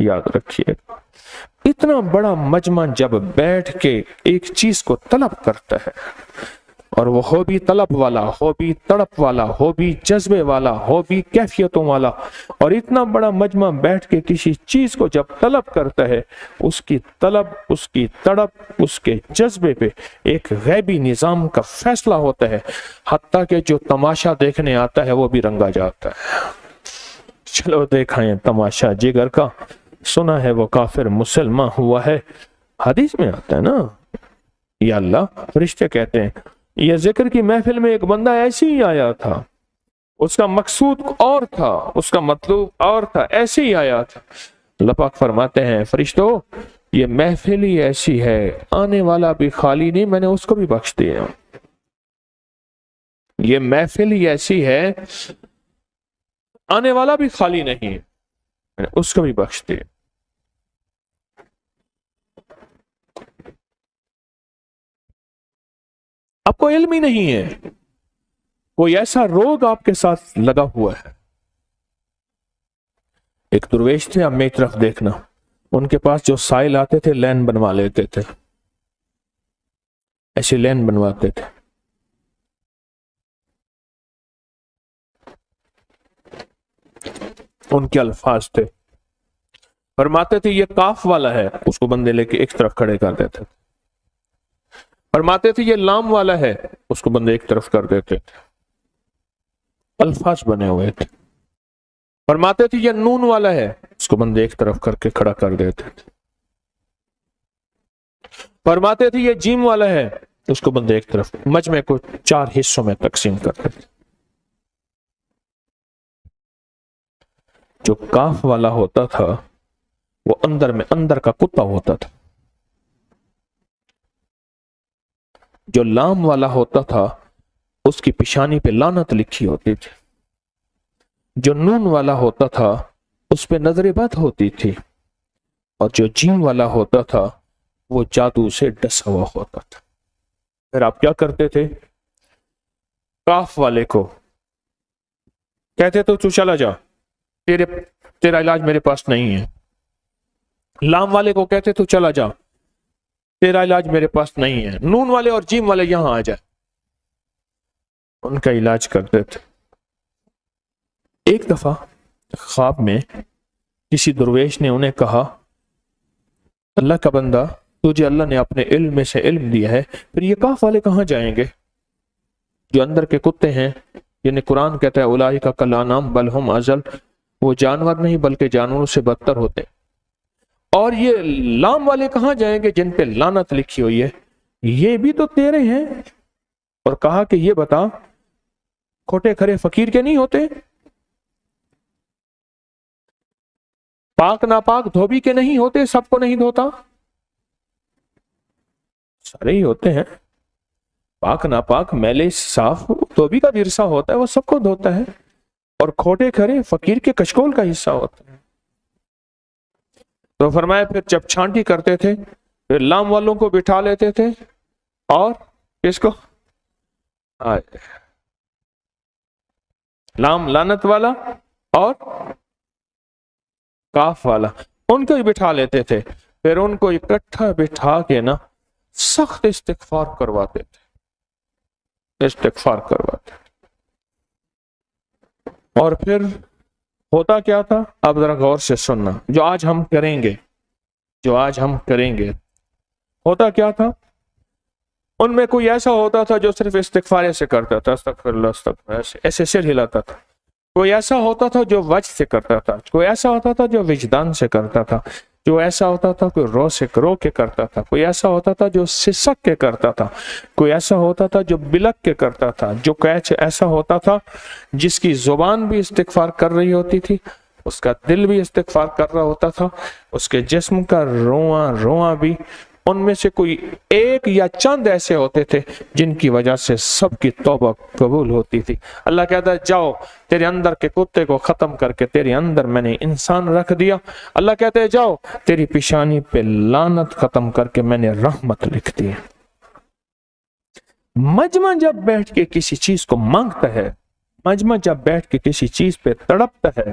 یاد رکھیے، اتنا بڑا مجمع جب بیٹھ کے ایک چیز کو طلب کرتا ہے، اور وہ ہو بھی طلب والا، ہو بھی تڑپ والا، ہو بھی جذبے والا، ہو بھی کیفیتوں والا، اور اتنا بڑا مجمع بیٹھ کے کسی چیز کو جب طلب کرتا ہے، اس کی طلب، اس کی تڑپ، اس کے جذبے پہ ایک غیبی نظام کا فیصلہ ہوتا ہے، حتیٰ کہ جو تماشا دیکھنے آتا ہے وہ بھی رنگا جاتا ہے۔ چلو دیکھائیں تماشا جگر کا، سنا ہے وہ کافر مسلمان ہوا ہے، حدیث میں آتا ہے نا۔ یا اللہ، فرشتے کہتے ہیں یہ ذکر کی محفل میں ایک بندہ ایسے ہی آیا تھا، اس کا مقصود اور تھا، اس کا مطلوب اور تھا، ایسے ہی آیا تھا۔ اللہ پاک فرماتے ہیں فرشتوں یہ محفل ہی ایسی ہے، آنے والا بھی خالی نہیں، میں نے اس کو بھی بخش دیا۔ یہ محفل ہی ایسی ہے، آنے والا بھی خالی نہیں، میں نے اس کو بھی بخش دیا۔ آپ کو علم ہی نہیں ہے، کوئی ایسا روگ آپ کے ساتھ لگا ہوا ہے۔ ایک درویش تھے، آپ میری طرف دیکھنا، ان کے پاس جو سائل آتے تھے لین بنوا لیتے تھے، ایسی لین بنواتے تھے۔ ان کے الفاظ تھے، فرماتے تھے یہ کاف والا ہے، اس کو بندے لے کے ایک طرف کھڑے کر دیتے تھے۔ فرماتے تھے یہ لام والا ہے، اس کو بندے ایک طرف کر دیتے تھے، الفاظ بنے ہوئے تھے۔ فرماتے تھے یہ نون والا ہے، اس کو بندے ایک طرف کر کے کھڑا کر دیتے تھے۔ فرماتے تھے یہ جیم والا ہے، اس کو بندے ایک طرف، مجمع کو 4 حصوں میں تقسیم کرتے تھے۔ جو کاف والا ہوتا تھا وہ اندر کا کتا ہوتا تھا، جو لام والا ہوتا تھا اس کی پیشانی پہ لعنت لکھی ہوتی تھی، جو نون والا ہوتا تھا اس پہ نظر بد ہوتی تھی، اور جو جیم والا ہوتا تھا وہ جادو سے ڈسا ہوا ہوتا تھا۔ پھر آپ کیا کرتے تھے؟ کاف والے کو کہتے تو چلا جا، تیرا علاج میرے پاس نہیں ہے۔ لام والے کو کہتے تو چلا جا، تیرا علاج میرے پاس نہیں ہے۔ نون والے اور جیم والے یہاں آ جائے، ان کا علاج کرتے تھے۔ ایک دفعہ خواب میں کسی درویش نے انہیں کہا اللہ کا بندہ، تجھے اللہ نے اپنے علم میں سے علم دیا ہے، پھر یہ کاف والے کہاں جائیں گے؟ جو اندر کے کتے ہیں، یعنی قرآن کہتا ہے اولئک کالانعام بل ہم اضل، وہ جانور نہیں بلکہ جانوروں سے بدتر ہوتے۔ اور یہ لام والے کہاں جائیں گے جن پہ لعنت لکھی ہوئی ہے؟ یہ بھی تو تیرے ہیں۔ اور کہا کہ یہ بتا، کھوٹے کھرے فقیر کے نہیں ہوتے؟ پاک ناپاک دھوبی کے نہیں ہوتے؟ سب کو نہیں دھوتا؟ سارے ہی ہوتے ہیں، پاک ناپاک میلے صاف دھوبی کا بھی حصہ ہوتا ہے، وہ سب کو دھوتا ہے، اور کھوٹے کھرے فقیر کے کچکول کا حصہ ہوتا ہے۔ تو فرمایا پھر جب چھانٹی کرتے تھے پھر لام والوں کو بٹھا لیتے تھے، اور کس کو؟ لام لعنت والا اور کاف والا، ان کو ہی بٹھا لیتے تھے۔ پھر ان کو اکٹھا بٹھا کے نا سخت استغفار کرواتے تھے، استغفار کرواتے تھے۔ اور پھر ہوتا کیا تھا؟ اب ذرا غور سے سننا، جو آج ہم کریں گے، ہوتا کیا تھا؟ ان میں کوئی ایسا ہوتا تھا جو صرف استغفار سے کرتا تھا، استغفر اللہ استغفر، ایسے سر ہلاتا تھا۔ کوئی ایسا ہوتا تھا جو وجہ سے کرتا تھا، کوئی ایسا ہوتا تھا جو وجدان سے کرتا تھا، جو ایسا ہوتا تھا کوئی رو کے کرتا تھا، کوئی ایسا ہوتا تھا جو سسک کے کرتا تھا، کوئی ایسا ہوتا تھا جو بلک کے کرتا تھا، جو ایسا ہوتا تھا جس کی زبان بھی استغفار کر رہی ہوتی تھی، اس کا دل بھی استغفار کر رہا ہوتا تھا، اس کے جسم کا رواں بھی۔ ان میں سے کوئی ایک یا چند ایسے ہوتے تھے جن کی وجہ سے سب کی توبہ قبول ہوتی تھی۔ اللہ کہتا ہے جاؤ، تیرے اندر کے کتے کو ختم کر کے تیرے اندر میں نے انسان رکھ دیا۔ اللہ کہتا ہے جاؤ، تیری پیشانی پہ لعنت ختم کر کے میں نے رحمت لکھ دی۔ مجمع جب بیٹھ کے کسی چیز کو مانگتا ہے، مجمع جب بیٹھ کے کسی چیز پہ تڑپتا ہے،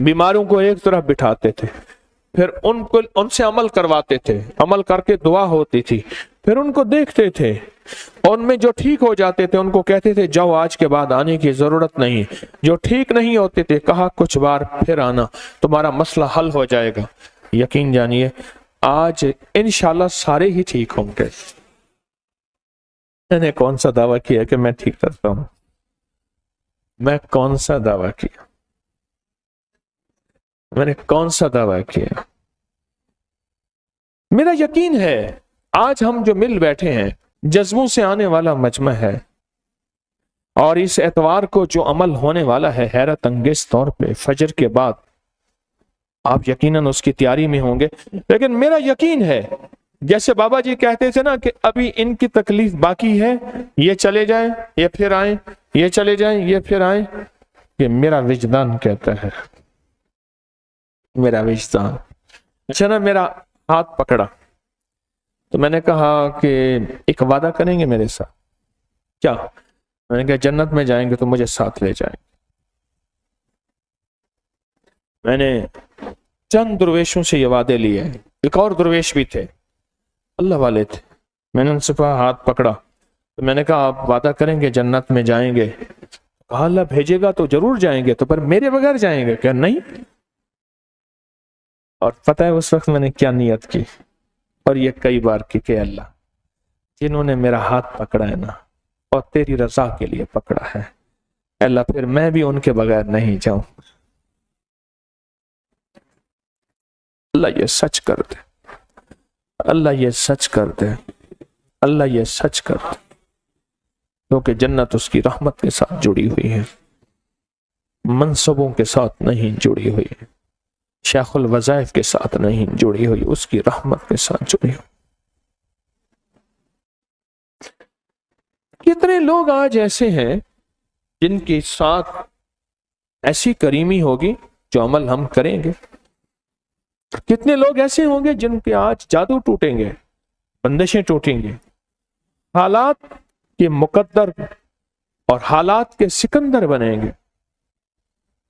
بیماروں کو ایک طرف بٹھاتے تھے، پھر ان سے عمل کرواتے تھے، عمل کر کے دعا ہوتی تھی، پھر ان کو دیکھتے تھے، اور ان میں جو ٹھیک ہو جاتے تھے ان کو کہتے تھے جاؤ آج کے بعد آنے کی ضرورت نہیں، جو ٹھیک نہیں ہوتے تھے کہا کچھ بار پھر آنا، تمہارا مسئلہ حل ہو جائے گا۔ یقین جانیے آج انشاءاللہ سارے ہی ٹھیک ہوں گے۔ میں نے کون سا دعویٰ کیا کہ میں ٹھیک کرتا ہوں؟ میں کون سا دعویٰ کیا؟ میں نے کون سا دعویٰ کیا؟ میرا یقین ہے آج ہم جو مل بیٹھے ہیں جذبوں سے آنے والا مجمع ہے، اور اس اتوار کو جو عمل ہونے والا ہے حیرت انگیز طور پہ فجر کے بعد، آپ یقیناً اس کی تیاری میں ہوں گے۔ لیکن میرا یقین ہے جیسے بابا جی کہتے تھے نا کہ ابھی ان کی تکلیف باقی ہے، یہ چلے جائیں یہ پھر آئیں، یہ چلے جائیں یہ پھر آئیں، کہ میرا وجدان کہتا ہے، میرا وجدان اچھا نا میرا ہاتھ پکڑا تو میں نے کہا کہ ایک وعدہ کریں گے میرے ساتھ؟ کیا؟ میں نے کہا جنت میں جائیں گے تو مجھے ساتھ لے جائیں۔ میں نے چند درویشوں سے یہ وعدے لیے، ایک اور درویش بھی تھے، اللہ والے تھے، میں نے ان سے ہاتھ پکڑا تو میں نے کہا آپ وعدہ کریں گے جنت میں جائیں گے؟ کہا اللہ بھیجے گا تو ضرور جائیں گے، تو پر میرے بغیر جائیں گے؟ کہ نہیں۔ اور پتہ ہے اس وقت میں نے کیا نیت کی، اور یہ کئی بار کی، کہ اللہ جنہوں نے میرا ہاتھ پکڑا ہے نا اور تیری رضا کے لیے پکڑا ہے، اللہ پھر میں بھی ان کے بغیر نہیں جاؤں۔ اللہ یہ سچ کر دے، اللہ یہ سچ کر دے، اللہ یہ سچ کر دے، کیونکہ جنت اس کی رحمت کے ساتھ جڑی ہوئی ہے، منصبوں کے ساتھ نہیں جڑی ہوئی ہے، شیخ الوظائف کے ساتھ نہیں جڑی ہوئی، اس کی رحمت کے ساتھ جڑی ہوئی۔ کتنے لوگ آج ایسے ہیں جن کے ساتھ ایسی کریمی ہوگی جو عمل ہم کریں گے، کتنے لوگ ایسے ہوں گے جن کے آج جادو ٹوٹیں گے، بندشیں ٹوٹیں گے، حالات کے مقدر اور حالات کے سکندر بنیں گے۔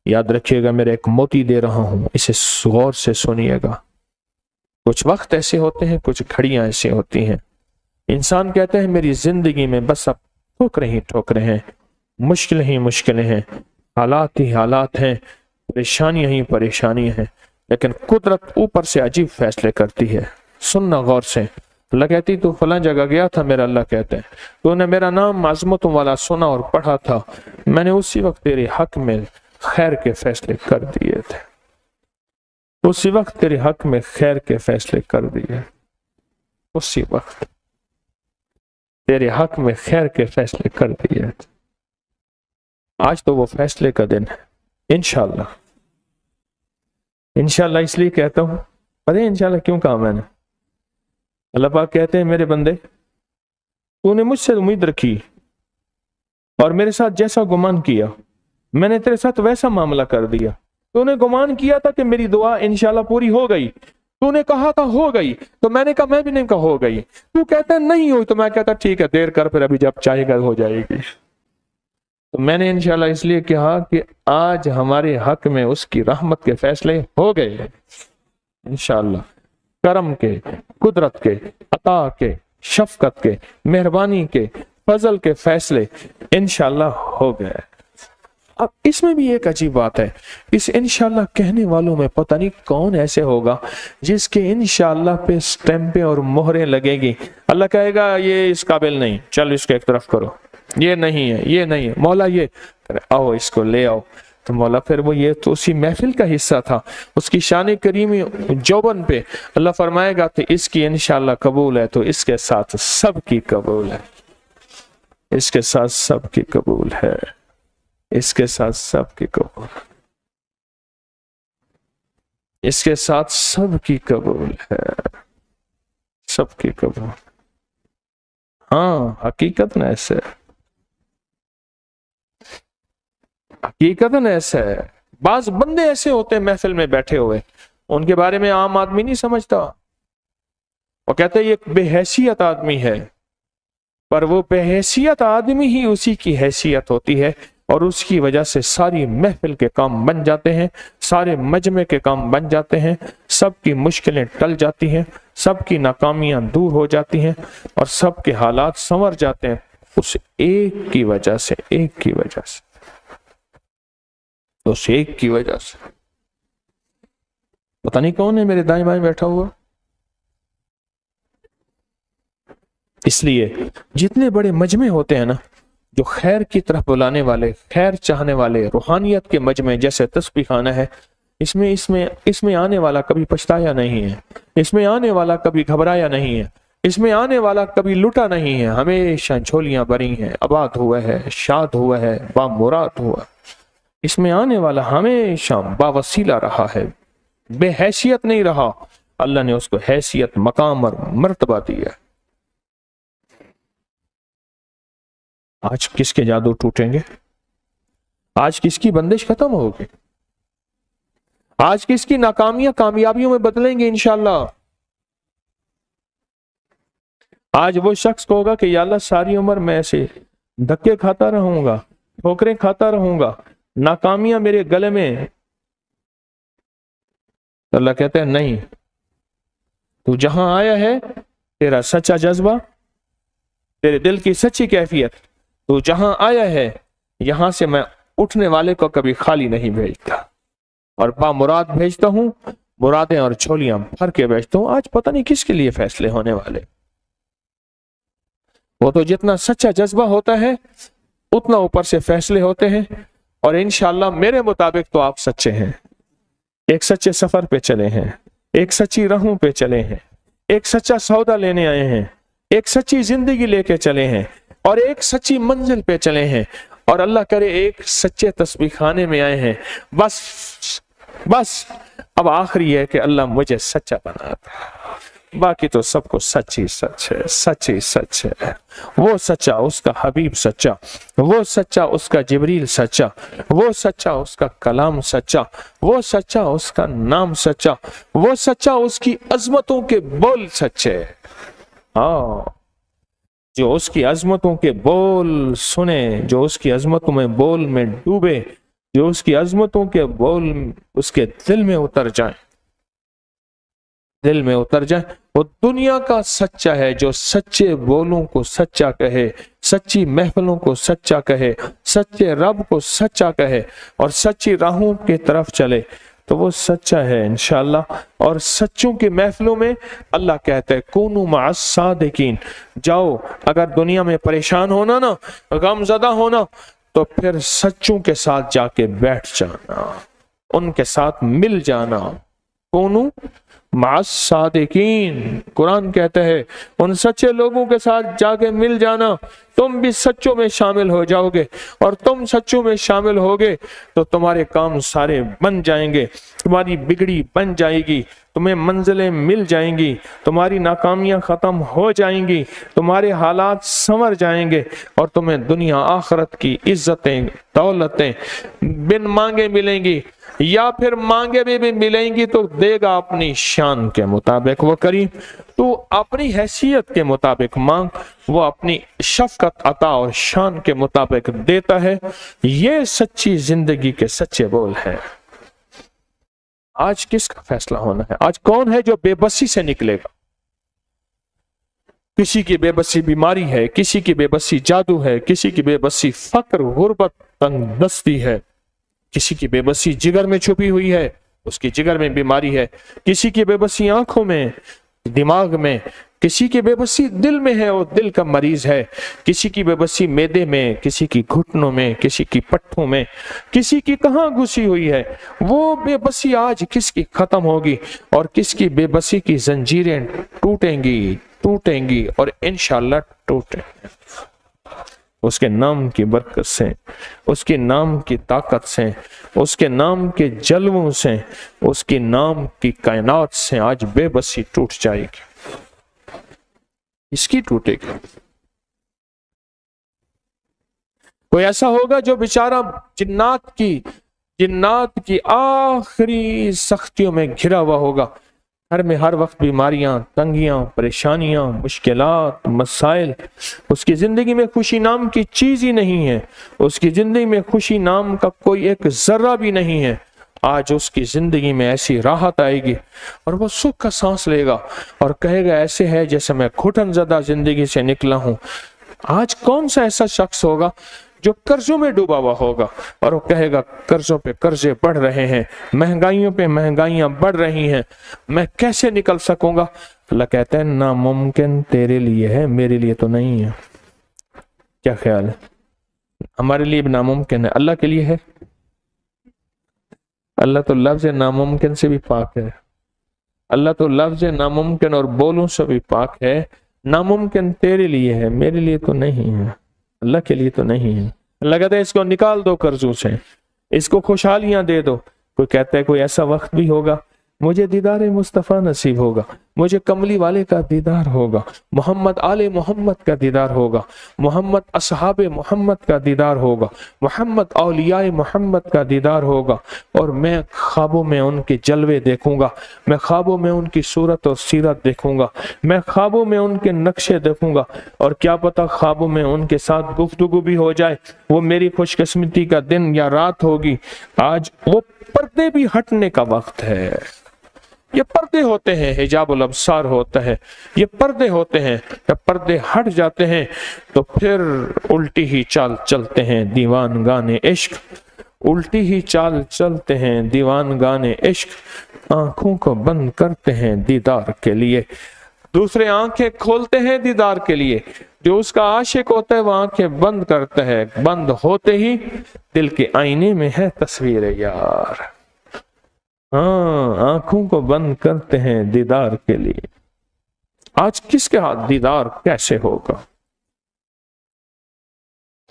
یاد رکھیے گا میرے ایک موتی دے رہا ہوں، اسے غور سے سنیے گا۔ کچھ وقت ایسے ہوتے ہیں، کچھ گھڑیاں ایسے ہوتی ہیں، انسان کہتے ہیں میری زندگی میں بس اب ٹھوکریں ہیں، مشکلیں ہی مشکلیں ہیں، حالات ہی حالات ہیں، پریشانیاں ہی پریشانیاں ہیں، لیکن قدرت اوپر سے عجیب فیصلے کرتی ہے۔ سننا غور سے، اللہ کہتی تو فلاں جگہ گیا تھا، میرا اللہ کہتا ہے تو نے میرا نام عظمتوں والا سنا اور پڑھا تھا، میں نے اسی وقت تیرے حق میں خیر کے فیصلے کر دیے تھے، اسی وقت تیرے حق میں خیر کے فیصلے کر دیے، اسی وقت تیرے حق میں خیر کے فیصلے کر دیے تھے۔ آج تو وہ فیصلے کا دن ہے، انشاءاللہ۔ انشاءاللہ اس لیے کہتا ہوں، پتہ ہے انشاءاللہ کیوں کہا میں نے؟ اللہ پاک کہتے ہیں میرے بندے تو نے مجھ سے امید رکھی اور میرے ساتھ جیسا گمان کیا میں نے تیرے ساتھ ویسا معاملہ کر دیا۔ تو نے گمان کیا تھا کہ میری دعا انشاءاللہ پوری ہو گئی، تو نے کہا تھا ہو گئی، تو میں نے کہا میں بھی نہیں کہا ہو گئی، تو کہتا ہے نہیں ہوئی، تو میں کہتا ٹھیک ہے دیر کر، پھر ابھی جب چاہے گا ہو جائے گی۔ تو میں نے انشاءاللہ اس لیے کہا کہ آج ہمارے حق میں اس کی رحمت کے فیصلے ہو گئے، انشاءاللہ کرم کے، قدرت کے، عطا کے، شفقت کے، مہربانی کے، فضل کے فیصلے انشاءاللہ ہو گئے۔ اب اس میں بھی ایک عجیب بات ہے، اس انشاءاللہ کہنے والوں میں پتہ نہیں کون ایسے ہوگا جس کے انشاءاللہ پہ سٹیمپیں اور مہریں لگے گی، اللہ کہے گا یہ اس قابل نہیں، چل اس کو ایک طرف کرو، یہ نہیں ہے، یہ نہیں ہے، مولا یہ آؤ اس کو لے آؤ، تو مولا پھر وہ یہ تو اسی محفل کا حصہ تھا، اس کی شان کریمی جوبن پہ اللہ فرمائے گا کہ اس کی انشاءاللہ قبول ہے، تو اس کے ساتھ سب کی قبول ہے، اس کے ساتھ سب کی قبول ہے، اس کے ساتھ سب کی قبول، اس کے ساتھ سب کی قبول ہے، سب کی قبول۔ ہاں حقیقت میں ایسے ہے، حقیقت ایسا ہے۔ بعض بندے ایسے ہوتے ہیں محفل میں بیٹھے ہوئے، ان کے بارے میں عام آدمی نہیں سمجھتا، وہ کہتے ہیں یہ ایک بے حیثیت آدمی ہے، پر وہ بے حیثیت آدمی ہی اسی کی حیثیت ہوتی ہے اور اس کی وجہ سے ساری محفل کے کام بن جاتے ہیں، سارے مجمع کے کام بن جاتے ہیں، سب کی مشکلیں ٹل جاتی ہیں، سب کی ناکامیاں دور ہو جاتی ہیں، اور سب کے حالات سنور جاتے ہیں، اس ایک کی وجہ سے، ایک کی وجہ سے، اس ایک کی وجہ سے۔ پتہ نہیں کون ہے میرے دائیں بائیں بیٹھا ہوا؟ اس لیے جتنے بڑے مجمع ہوتے ہیں نا، جو خیر کی طرف بلانے والے، خیر چاہنے والے، روحانیت کے مجمع جیسے تسبیح خانہ ہے، اس میں آنے والا کبھی پچھتایا نہیں ہے، اس میں آنے والا کبھی گھبرایا نہیں ہے، اس میں آنے والا کبھی لٹا نہیں ہے، ہمیشہ جھولیاں بھری ہیں، آباد ہوا ہے، شاد ہوا ہے، بامراد ہوا۔ اس میں آنے والا ہمیشہ باوسیلہ رہا ہے، بے حیثیت نہیں رہا، اللہ نے اس کو حیثیت، مقام اور مرتبہ دیا۔ آج کس کے جادو ٹوٹیں گے؟ آج کس کی بندش ختم ہوگی؟ آج کس کی ناکامیاں کامیابیوں میں بدلیں گے انشاءاللہ؟ آج وہ شخص کو ہوگا کہ یا اللہ ساری عمر میں ایسے دھکے کھاتا رہوں گا، ٹھوکریں کھاتا رہوں گا، ناکامیاں میرے گلے میں۔ اللہ کہتے ہیں نہیں، تو جہاں آیا ہے تیرا سچا جذبہ، تیرے دل کی سچی کیفیت، تو جہاں آیا ہے یہاں سے میں اٹھنے والے کو کبھی خالی نہیں بھیجتا، اور بامراد بھیجتا ہوں، مرادیں اور جھولیاں بھر کے بھیجتا ہوں۔ آج پتہ نہیں کس کے لیے فیصلے ہونے والے۔ وہ تو جتنا سچا جذبہ ہوتا ہے اتنا اوپر سے فیصلے ہوتے ہیں، اور انشاءاللہ میرے مطابق تو آپ سچے ہیں، ایک سچے سفر پہ چلے ہیں، ایک سچی راہوں پہ چلے ہیں، ایک سچا سودا لینے آئے ہیں، ایک سچی زندگی لے کے چلے ہیں، اور ایک سچی منزل پہ چلے ہیں، اور اللہ کرے ایک سچے تسبیح خانے میں آئے ہیں۔ بس اب آخری ہے کہ اللہ مجھے سچا بنا دے، باقی تو سب کو سچ ہی سچ ہے، سچ ہی سچ ہے۔ وہ سچا اس کا حبیب سچا، وہ سچا اس کا جبریل سچا، وہ سچا اس کا کلام سچا، وہ سچا اس کا نام سچا، وہ سچا اس کی عظمتوں کے بول سچے۔ ہاں، جو اس کی عظمتوں کے بول سنے، جو اس کی عظمتوں میں بول میں ڈوبے، جو اس کی عظمتوں کے بول اس کے دل میں اتر جائیں، دل میں اتر جائیں، وہ دنیا کا سچا ہے جو سچے بولوں کو سچا کہے، سچی محفلوں کو سچا کہے، سچے رب کو سچا کہے، اور سچی راہوں کی طرف چلے، تو وہ سچا ہے انشاءاللہ۔ اور سچوں کی محفلوں میں اللہ کہتا ہے کونوا مع الصادقین، جاؤ اگر دنیا میں پریشان ہونا نا، غم زدہ ہونا، تو پھر سچوں کے ساتھ جا کے بیٹھ جانا، ان کے ساتھ مل جانا۔ کونوا مع الصادقین، قرآن کہتا ہے ان سچے لوگوں کے ساتھ جا کے مل جانا، تم بھی سچوں میں شامل ہو جاؤ گے، اور تم سچوں میں شامل ہوگے تو تمہارے کام سارے بن جائیں گے، تمہاری بگڑی بن جائے گی، تمہیں منزلیں مل جائیں گی، تمہاری ناکامیاں ختم ہو جائیں گی، تمہارے حالات سنور جائیں گے، اور تمہیں دنیا آخرت کی عزتیں، دولتیں بن مانگے ملیں گی، یا پھر مانگے بھی ملیں گی تو دے گا اپنی شان کے مطابق وہ کریم۔ تو اپنی حیثیت کے مطابق مانگ، وہ اپنی شفقت عطا اور شان کے مطابق دیتا ہے۔ یہ سچی زندگی کے سچے بول ہیں۔ آج کس کا فیصلہ ہونا ہے؟ آج کون ہے جو بے بسی سے نکلے گا؟ کسی کی بے بسی بیماری ہے، کسی کی بے بسی جادو ہے، کسی کی بے بسی فقر، غربت، تنگ دستی ہے، کسی کی بے بسی جگر میں چھپی ہوئی ہے، اس کی جگر میں بیماری ہے، کسی کی بے بسی آنکھوں میں، دماغ میں، کسی کی بے بسی دل میں ہے، وہ دل کا مریض ہے، کسی کی بے بسی معدے میں، کسی کی گھٹنوں میں، کسی کی پٹھوں میں، کسی کی کہاں گھسی ہوئی ہے۔ وہ بے بسی آج کس کی ختم ہوگی، اور کس کی بے بسی کی زنجیریں ٹوٹیں گی اور انشاءاللہ ٹوٹیں گی۔ اس کے نام کی برکت سے، اس کے نام کی طاقت سے، اس کے نام کے جلووں سے، اس کے نام کی کائنات سے آج بے بسی ٹوٹ جائے گی۔ اس کی ٹوٹے گی۔ کوئی ایسا ہوگا جو بیچارہ جنات کی آخری سختیوں میں گھرا ہوا ہوگا، گھر میں ہر وقت بیماریاں، تنگیاں، پریشانیاں، مشکلات، مسائل، اس کی زندگی میں خوشی نام کی چیز ہی نہیں ہے، اس کی زندگی میں خوشی نام کا کوئی ایک ذرہ بھی نہیں ہے، آج اس کی زندگی میں ایسی راحت آئے گی اور وہ سکھ کا سانس لے گا اور کہے گا ایسے ہے جیسے میں گھٹن زدہ زندگی سے نکلا ہوں۔ آج کون سا ایسا شخص ہوگا جو قرضوں میں ڈوبا ہوا ہوگا اور وہ کہے گا قرضوں پہ قرضے بڑھ رہے ہیں، مہنگائیوں پہ مہنگائیاں بڑھ رہی ہیں، میں کیسے نکل سکوں گا؟ اللہ کہتا ہے ناممکن تیرے لیے ہے، میرے لیے تو نہیں ہے۔ کیا خیال ہے؟ ہمارے لیے بھی ناممکن ہے، اللہ کے لیے ہے؟ اللہ تو لفظ ناممکن سے بھی پاک ہے، اللہ تو لفظ ناممکن اور بولوں سے بھی پاک ہے۔ ناممکن تیرے لیے ہے، میرے لیے تو نہیں ہے، اللہ کے لیے تو نہیں ہے۔ اللہ کہتا ہے اس کو نکال دو قرضوں سے، اس کو خوشحالیاں دے دو۔ کوئی کہتا ہے کوئی ایسا وقت بھی ہوگا مجھے دیدار مصطفیٰ نصیب ہوگا، مجھے کملی والے کا دیدار ہوگا، محمد آل محمد کا دیدار ہوگا، محمد اصحاب محمد کا دیدار ہوگا، محمد اولیاء محمد کا دیدار ہوگا، اور میں خوابوں میں ان کے جلوے دیکھوں گا، میں خوابوں میں ان کی صورت اور سیرت دیکھوں گا، میں خوابوں میں ان کے نقشے دیکھوں گا، اور کیا پتہ خوابوں میں ان کے ساتھ گفتگو بھی ہو جائے۔ وہ میری خوش قسمتی کا دن یا رات ہوگی۔ آج وہ پردے بھی ہٹنے کا وقت ہے۔ یہ پردے ہوتے ہیں، حجاب الابصار ہوتا ہے، یہ پردے ہوتے ہیں۔ جب پردے ہٹ جاتے ہیں تو پھر الٹی ہی چال چلتے ہیں دیوان گانے عشق، الٹی ہی چال چلتے ہیں دیوان گانے عشق، آنکھوں کو بند کرتے ہیں دیدار کے لیے۔ دوسرے آنکھیں کھولتے ہیں دیدار کے لیے، جو اس کا عاشق ہوتا ہے وہ آنکھیں بند کرتا ہے، بند ہوتے ہی دل کے آئینے میں ہے تصویر یار۔ ہاں، آنکھوں کو بند کرتے ہیں دیدار کے لیے۔ آج کس کے ہاتھ دیدار کیسے ہوگا؟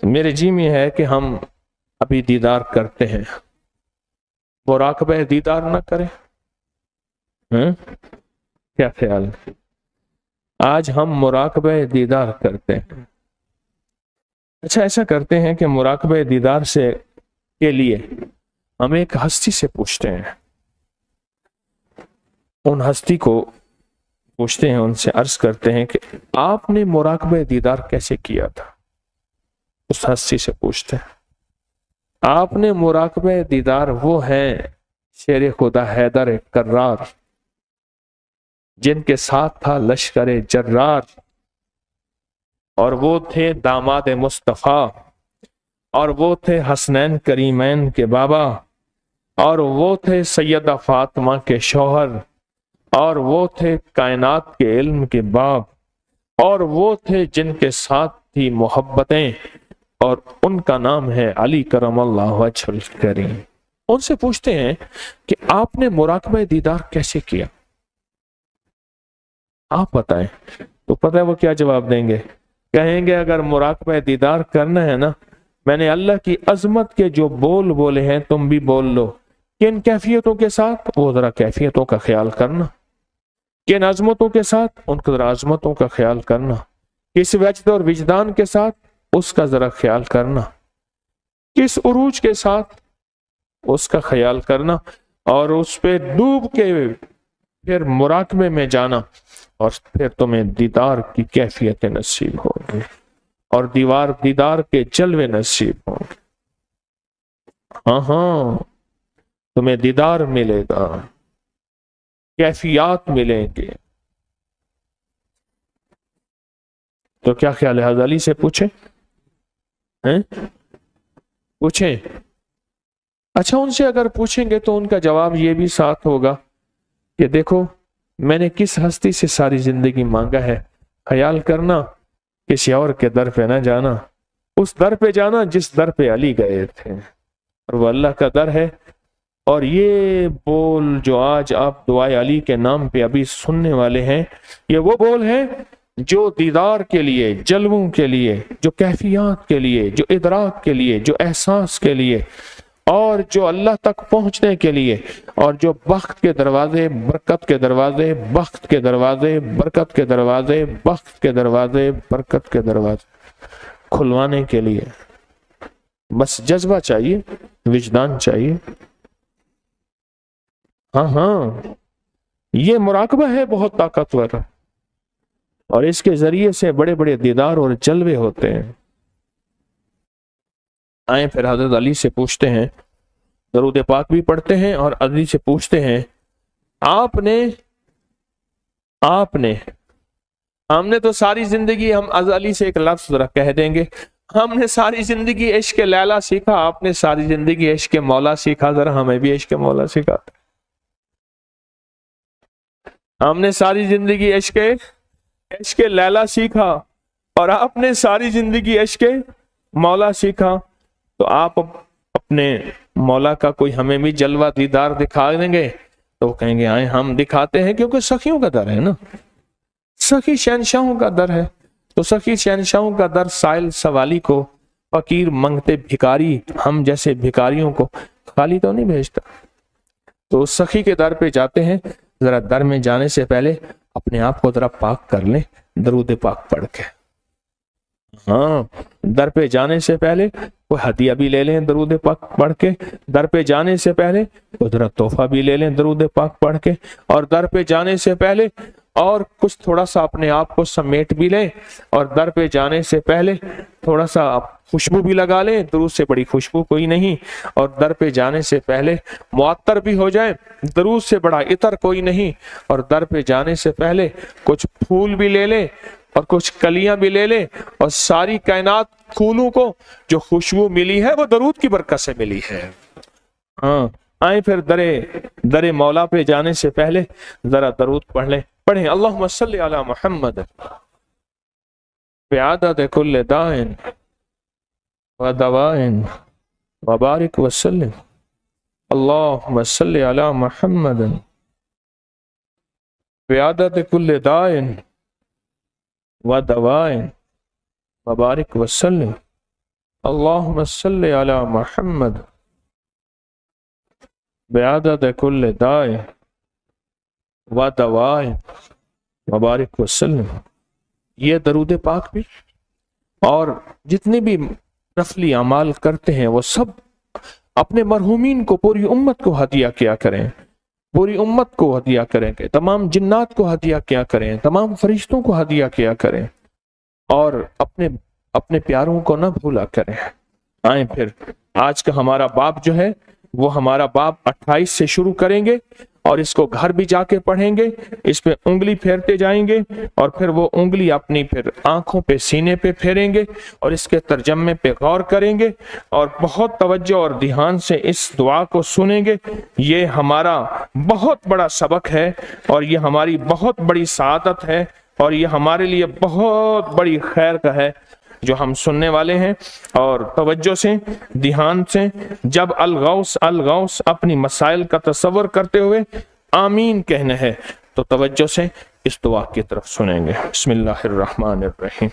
میرے جی میں ہے کہ ہم ابھی دیدار کرتے ہیں، مراقبہ دیدار نہ کریں؟ کیا خیال ہے؟ آج ہم مراقبہ دیدار کرتے ہیں۔ اچھا، ایسا کرتے ہیں کہ مراقبہ دیدار کے لیے ہم ایک ہستی سے پوچھتے ہیں، ان ہستی کو پوچھتے ہیں، ان سے عرض کرتے ہیں کہ آپ نے مراقبہ دیدار کیسے کیا تھا؟ اس ہستی سے پوچھتے ہیں۔ آپ نے مراقبہ دیدار، وہ ہیں شیر خدا حیدر کرار، جن کے ساتھ تھا لشکر جرار، اور وہ تھے داماد مصطفیٰ، اور وہ تھے حسنین کریمین کے بابا، اور وہ تھے سیدہ فاطمہ کے شوہر، اور وہ تھے کائنات کے علم کے باب، اور وہ تھے جن کے ساتھ تھی محبتیں، اور ان کا نام ہے علی کرم اللہ وجہ الکریم۔ ان سے پوچھتے ہیں کہ آپ نے مراقبہ دیدار کیسے کیا؟ آپ بتائیں۔ تو پتہ ہے وہ کیا جواب دیں گے؟ کہیں گے اگر مراقبہ دیدار کرنا ہے نا، میں نے اللہ کی عظمت کے جو بول بولے ہیں تم بھی بول لو۔ کن کیفیتوں کے ساتھ؟ وہ ذرا کیفیتوں کا خیال کرنا۔ کن عظمتوں کے ساتھ؟ ان کو ذرا عظمتوں کا خیال کرنا۔ کس وجد اور وجدان کے ساتھ؟ اس کا ذرا خیال کرنا۔ کس عروج کے ساتھ؟ اس کا خیال کرنا، اور اس پہ ڈوب کے پھر مراقبے میں جانا، اور پھر تمہیں دیدار کی کیفیت نصیب ہوگی، اور دیدار کے جلوے نصیب ہوں گے۔ ہاں، تمہیں دیدار ملے گا، کیفیات ملیں گے۔ تو کیا خیال ہے؟ حضرت علی سے پوچھیں، پوچھیں۔ اچھا، ان سے اگر پوچھیں گے تو ان کا جواب یہ بھی ساتھ ہوگا کہ دیکھو میں نے کس ہستی سے ساری زندگی مانگا ہے، خیال کرنا کسی اور کے در پہ نہ جانا، اس در پہ جانا جس در پہ علی گئے تھے، اور وہ اللہ کا در ہے۔ اور یہ بول جو آج آپ دعائے علی کے نام پہ ابھی سننے والے ہیں، یہ وہ بول ہیں جو دیدار کے لیے، جلووں کے لیے، جو کیفیات کے لیے، جو ادراک کے لیے، جو احساس کے لیے، اور جو اللہ تک پہنچنے کے لیے، اور جو بخت کے دروازے، برکت کے دروازے، بخت کے دروازے، برکت کے دروازے، بخت کے دروازے، برکت کے دروازے کھلوانے کے لیے بس جذبہ چاہیے، وجدان چاہیے۔ ہاں، یہ مراقبہ ہے بہت طاقتور، اور اس کے ذریعے سے بڑے بڑے دیدار اور جلوے ہوتے ہیں۔ آئیں پھر حضرت علی سے پوچھتے ہیں، درود پاک بھی پڑھتے ہیں اور علی سے پوچھتے ہیں، آپ نے ہم نے تو ساری زندگی، ہم علی سے ایک لفظ ذرا کہہ دیں گے، ہم نے ساری زندگی عشق لیلا سیکھا، آپ نے ساری زندگی عشق مولا سیکھا، ذرا ہمیں بھی عشق مولا سیکھا۔ ہم نے ساری زندگی عشق لیلا سیکھا اور آپ نے ساری زندگی عشق مولا سیکھا، تو آپ اپنے مولا کا کوئی ہمیں بھی جلوہ دیدار دکھا دیں گے؟ تو وہ کہیں گے آئیں ہم دکھاتے ہیں، کیونکہ سخیوں کا در ہے نا، سخی شہنشاہوں کا در ہے، تو سخی شہنشاہوں کا در سائل سوالی کو، فقیر منگتے بھکاری، ہم جیسے بھکاریوں کو خالی تو نہیں بھیجتا۔ تو سخی کے در پہ جاتے ہیں، ذرا در میں جانے سے پہلے اپنے آپ کو ذرا پاک کر لیں درود پاک پڑھ کے۔ ہاں، در پہ جانے سے پہلے کوئی ہدیہ بھی لے لیں درود پاک پڑھ کے، در پہ جانے سے پہلے کوئی ذرا تحفہ بھی لے لیں درود پاک پڑھ کے، اور در پہ جانے سے پہلے اور کچھ تھوڑا سا اپنے آپ کو سمیٹ بھی لیں، اور در پہ جانے سے پہلے تھوڑا سا خوشبو بھی لگا لیں، درود سے بڑی خوشبو کوئی نہیں، اور در پہ جانے سے پہلے معطر بھی ہو جائیں، درود سے بڑا عطر کوئی نہیں، اور در پہ جانے سے پہلے کچھ پھول بھی لے لیں اور کچھ کلیاں بھی لے لیں، اور ساری کائنات پھولوں کو جو خوشبو ملی ہے وہ درود کی برکت سے ملی ہے۔ ہاں، آئیں پھر در مولا پہ جانے سے پہلے ذرا درود پڑھ لیں، پڑھیں اللہم صلی علی محمد بعدد کل داء و دواء وبارک وسلم، اللہم صلی علی محمد بعدد کل داء و دواء وبارک وسلم، اللہم صلی علی محمد بعدد کل داء و دواء وبارک وسلم۔ یہ درود پاک بھی اور جتنے بھی نفلی اعمال کرتے ہیں وہ سب اپنے مرحومین کو، پوری امت کو ہدیہ کیا کریں، پوری امت کو ہدیہ کریں، کہ تمام جنات کو ہدیہ کیا کریں، تمام فرشتوں کو ہدیہ کیا کریں، اور اپنے پیاروں کو نہ بھولا کریں۔ آئیں پھر آج کا ہمارا باب جو ہے وہ ہمارا باب 28 سے شروع کریں گے، اور اس کو گھر بھی جا کے پڑھیں گے، اس پہ انگلی پھیرتے جائیں گے، اور پھر وہ انگلی اپنی پھر آنکھوں پہ سینے پہ پھیریں گے، اور اس کے ترجمے پہ غور کریں گے، اور بہت توجہ اور دھیان سے اس دعا کو سنیں گے۔ یہ ہمارا بہت بڑا سبق ہے، اور یہ ہماری بہت بڑی سعادت ہے، اور یہ ہمارے لیے بہت بڑی خیر کا ہے جو ہم سننے والے ہیں۔ اور توجہ سے، دھیان سے، جب الغوث اپنی مسائل کا تصور کرتے ہوئے آمین کہنا ہے تو توجہ سے اس دعا کی طرف سنیں گے۔ بسم اللہ الرحمن الرحیم۔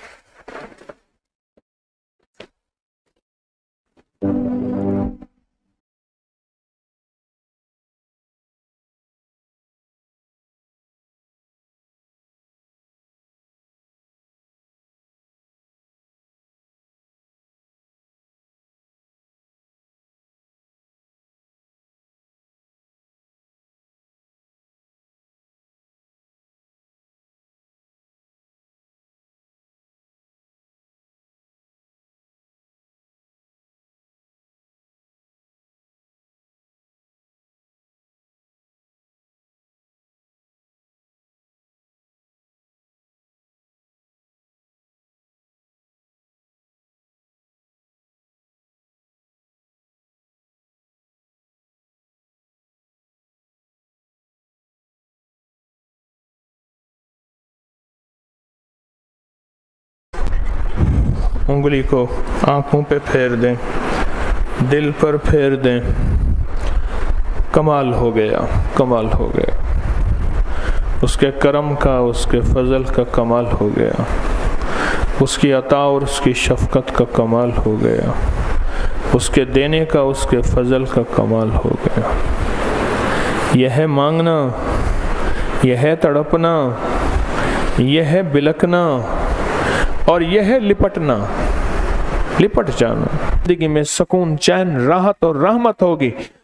انگلی کو آنکھوں پہ پھیر دیں، دل پر پھیر دیں۔ کمال ہو گیا، کمال ہو گیا، اس کے کرم کا، اس کے فضل کا کمال ہو گیا، اس کی عطا اور اس کی شفقت کا کمال ہو گیا، اس کے دینے کا، اس کے فضل کا کمال ہو گیا۔ یہ ہے مانگنا، یہ ہے تڑپنا، یہ ہے بلکنا، اور یہ ہے لپٹنا، لپٹ جانا۔ زندگی میں سکون، چین، راحت اور رحمت ہوگی